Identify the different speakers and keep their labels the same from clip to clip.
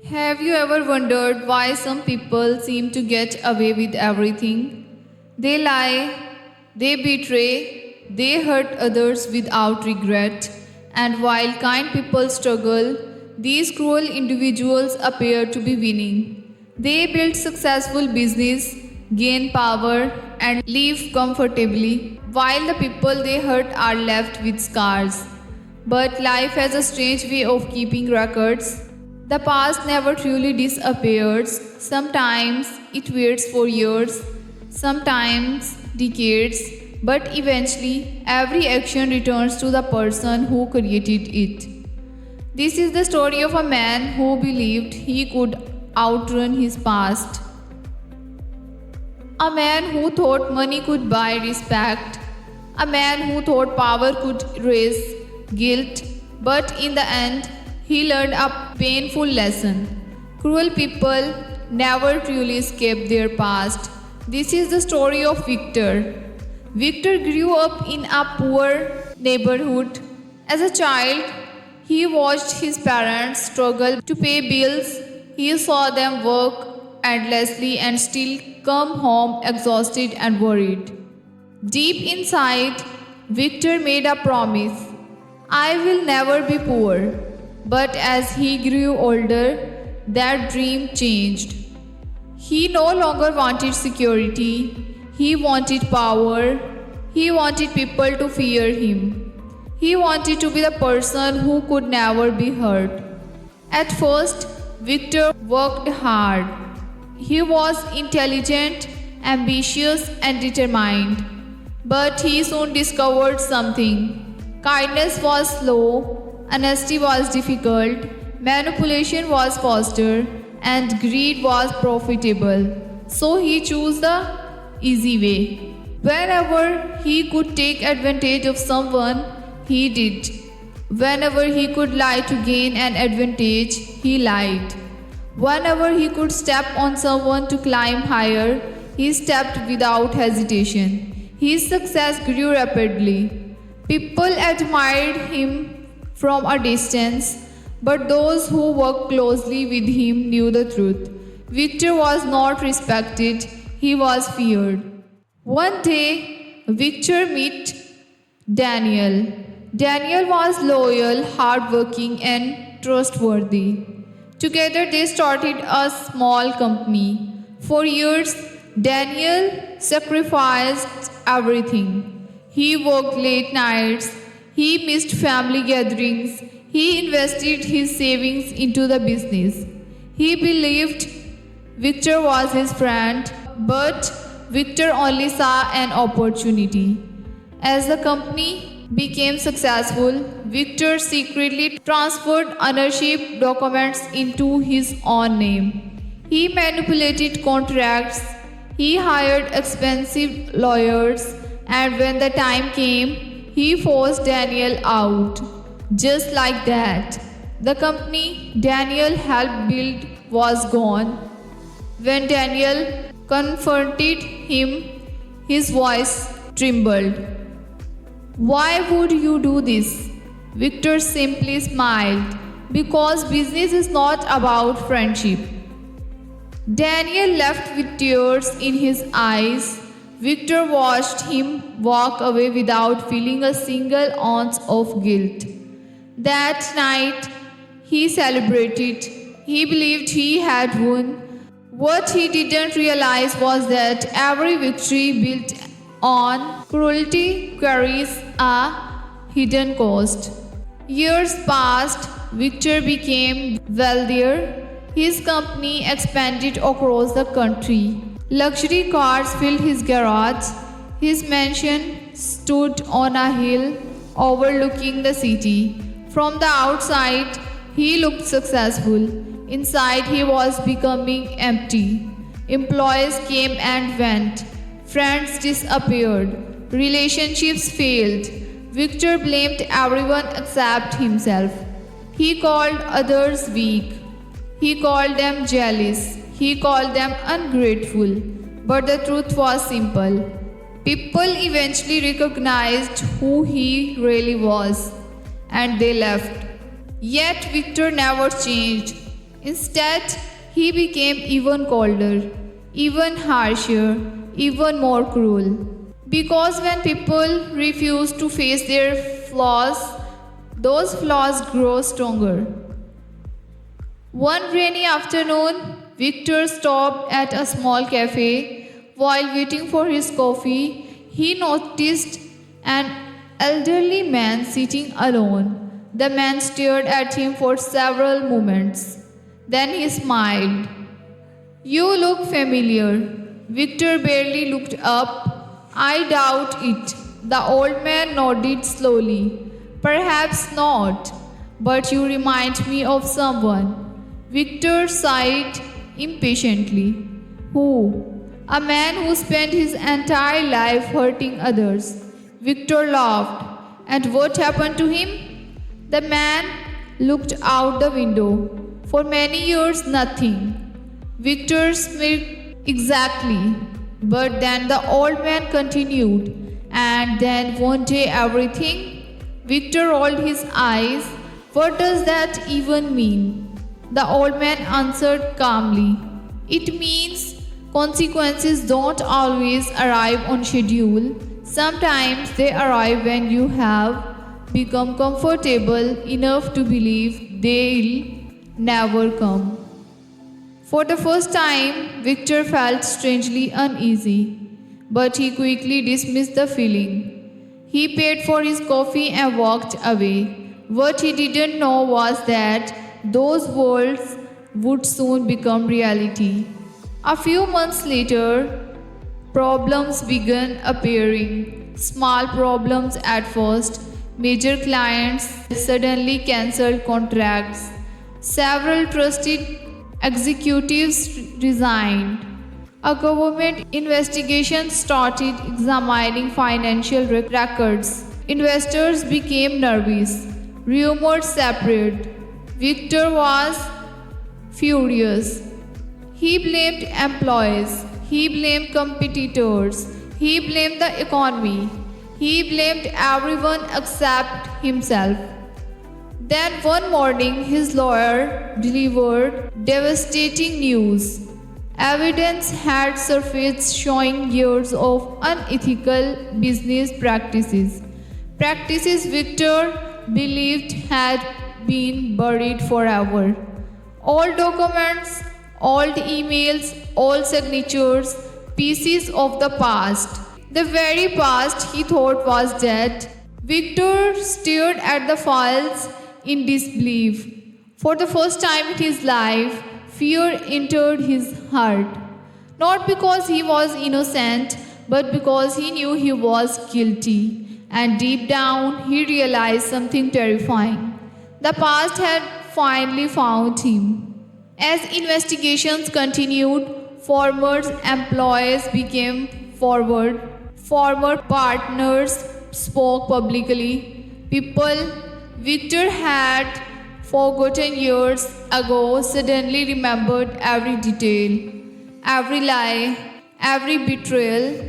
Speaker 1: Have you ever wondered why some people seem to get away with everything? They lie, they betray, they hurt others without regret, and while kind people struggle, these cruel individuals appear to be winning. They build successful business, gain power, and live comfortably, while the people they hurt are left with scars. But life has a strange way of keeping records. The past never truly disappears. Sometimes it waits for years, sometimes decades, but eventually every action returns to the person who created it. This is the story of a man who believed he could outrun his past. A man who thought money could buy respect. A man who thought power could erase guilt. But in the end, he learned a painful lesson. Cruel people never truly escape their past. This is the story of Victor. Victor grew up in a poor neighborhood. As a child, he watched his parents struggle to pay bills. He saw them work endlessly and still come home exhausted and worried. Deep inside, Victor made a promise: I will never be poor. But as he grew older, that dream changed. He no longer wanted security, he wanted power, he wanted people to fear him. He wanted to be the person who could never be hurt. At first, Victor worked hard. He was intelligent, ambitious, and determined. But he soon discovered something. Kindness was slow, honesty was difficult, manipulation was faster, and greed was profitable. So he chose the easy way. Whenever he could take advantage of someone, he did. Whenever he could lie to gain an advantage, he lied. Whenever he could step on someone to climb higher, he stepped without hesitation. His success grew rapidly. People admired him from a distance, but those who worked closely with him knew the truth. Victor was not respected, he was feared. One day, Victor met Daniel. Daniel was loyal, hardworking, and trustworthy. Together, they started a small company. For years, Daniel sacrificed everything. He worked late nights, he missed family gatherings, he invested his savings into the business. He believed Victor was his friend, but Victor only saw an opportunity. As the company became successful, Victor secretly transferred ownership documents into his own name. He manipulated contracts, he hired expensive lawyers, and when the time came, he forced Daniel out. Just like that, the company Daniel helped build was gone. When Daniel confronted him, his voice trembled. Why would you do this? Victor simply smiled. Because business is not about friendship. Daniel left with tears in his eyes. Victor watched him walk away without feeling a single ounce of guilt. That night, he celebrated. He believed he had won. What he didn't realize was that every victory built on cruelty carries a hidden cost. Years passed, Victor became wealthier. His company expanded across the country. Luxury cars filled his garage. His mansion stood on a hill overlooking the city. From the outside, he looked successful. Inside, he was becoming empty. Employees came and went. Friends disappeared. Relationships failed. Victor blamed everyone except himself. He called others weak. He called them jealous. He called them ungrateful. But the truth was simple. People eventually recognized who he really was, and they left. Yet Victor never changed. Instead, he became even colder, even harsher, even more cruel. Because when people refuse to face their flaws, those flaws grow stronger. One rainy afternoon, Victor stopped at a small cafe. While waiting for his coffee, he noticed an elderly man sitting alone. The man stared at him for several moments. Then he smiled. You look familiar. Victor barely looked up. I doubt it. The old man nodded slowly. Perhaps not, but you remind me of someone. Victor sighed impatiently. Who? A man who spent his entire life hurting others. Victor laughed. And what happened to him? The man looked out the window. For many years, nothing. Victor smirked. Exactly. But then the old man continued. And then one day everything? Victor rolled his eyes. What does that even mean? The old man answered calmly. It means consequences don't always arrive on schedule. Sometimes they arrive when you have become comfortable enough to believe they'll never come. For the first time, Victor felt strangely uneasy, but he quickly dismissed the feeling. He paid for his coffee and walked away. What he didn't know was that those words would soon become reality. A few months later, problems began appearing. Small problems at first. Major clients suddenly cancelled contracts. Several trusted executives resigned. A government investigation started examining financial records. Investors became nervous. Rumors spread. Victor was furious. He blamed employees. He blamed competitors. He blamed the economy. He blamed everyone except himself. Then one morning, his lawyer delivered devastating news. Evidence had surfaced showing years of unethical business practices. Practices Victor believed had been buried forever. All documents, old emails, old signatures, pieces of the past. The very past he thought was dead. Victor stared at the files in disbelief. For the first time in his life, fear entered his heart. Not because he was innocent, but because he knew he was guilty. And deep down, he realized something terrifying. The past had finally found him. As investigations continued, former employees became forward. Former partners spoke publicly. People Victor had forgotten years ago suddenly remembered every detail, every lie, every betrayal,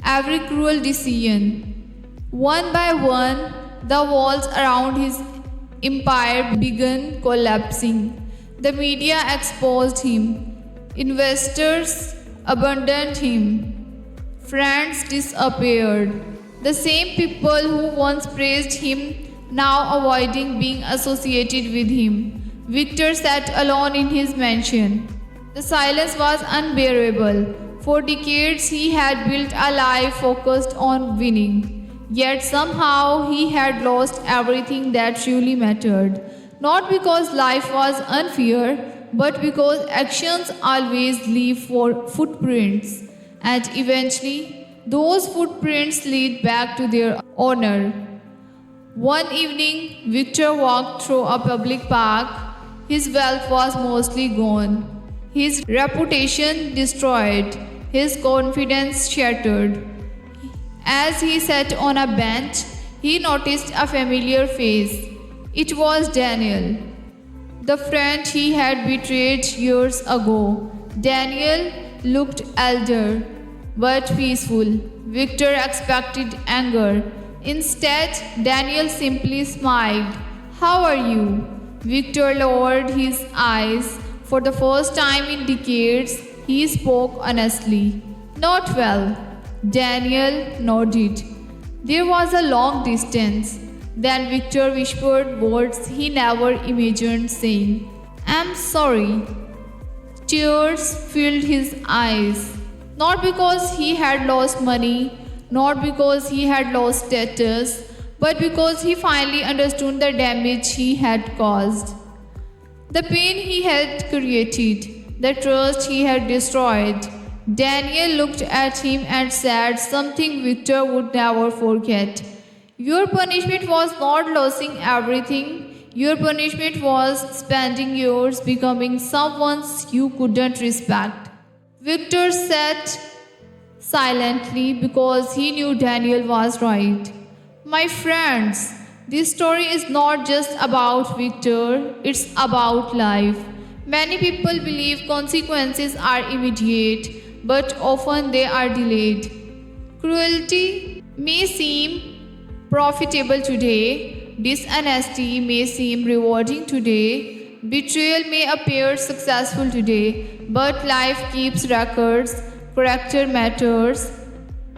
Speaker 1: every cruel decision. One by one, the walls around his empire began collapsing. The media exposed him. Investors abandoned him. Friends disappeared. The same people who once praised him now avoiding being associated with him. Victor sat alone in his mansion. The silence was unbearable. For decades he had built a life focused on winning. Yet somehow he had lost everything that truly mattered. Not because life was unfair, but because actions always leave footprints. And eventually, those footprints lead back to their owner. One evening, Victor walked through a public park. His wealth was mostly gone, his reputation destroyed, his confidence shattered. As he sat on a bench, he noticed a familiar face. It was Daniel, the friend he had betrayed years ago. Daniel looked elder, but peaceful. Victor expected anger. Instead, Daniel simply smiled. How are you? Victor lowered his eyes. For the first time in decades, he spoke honestly. Not well. Daniel nodded. There was a long distance. Then Victor whispered words he never imagined saying. I'm sorry. Tears filled his eyes. Not because he had lost money, not because he had lost status, but because he finally understood the damage he had caused. The pain he had created, the trust he had destroyed. Daniel looked at him and said something Victor would never forget. Your punishment was not losing everything. Your punishment was spending years becoming someone you couldn't respect. Victor sat silently because he knew Daniel was right. My friends, this story is not just about Victor, it's about life. Many people believe consequences are immediate, but often they are delayed. Cruelty may seem profitable today, dishonesty may seem rewarding today, betrayal may appear successful today, but life keeps records, character matters,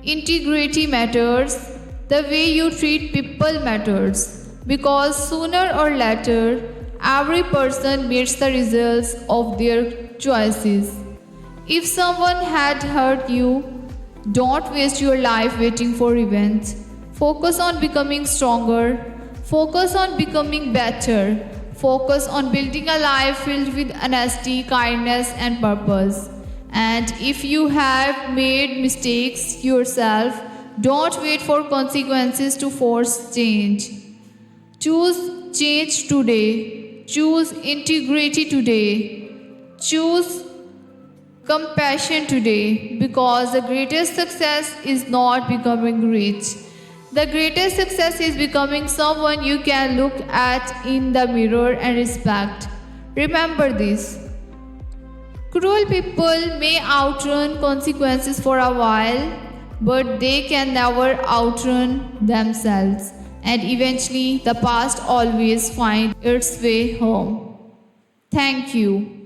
Speaker 1: integrity matters, the way you treat people matters. Because sooner or later, every person meets the results of their choices. If someone had hurt you, don't waste your life waiting for revenge. Focus on becoming stronger. Focus on becoming better. Focus on building a life filled with honesty, kindness, and purpose. And if you have made mistakes yourself, don't wait for consequences to force change. Choose change today. Choose integrity today. Choose compassion today, because the greatest success is not becoming rich. The greatest success is becoming someone you can look at in the mirror and respect. Remember this. Cruel people may outrun consequences for a while, but they can never outrun themselves. And eventually, the past always finds its way home. Thank you.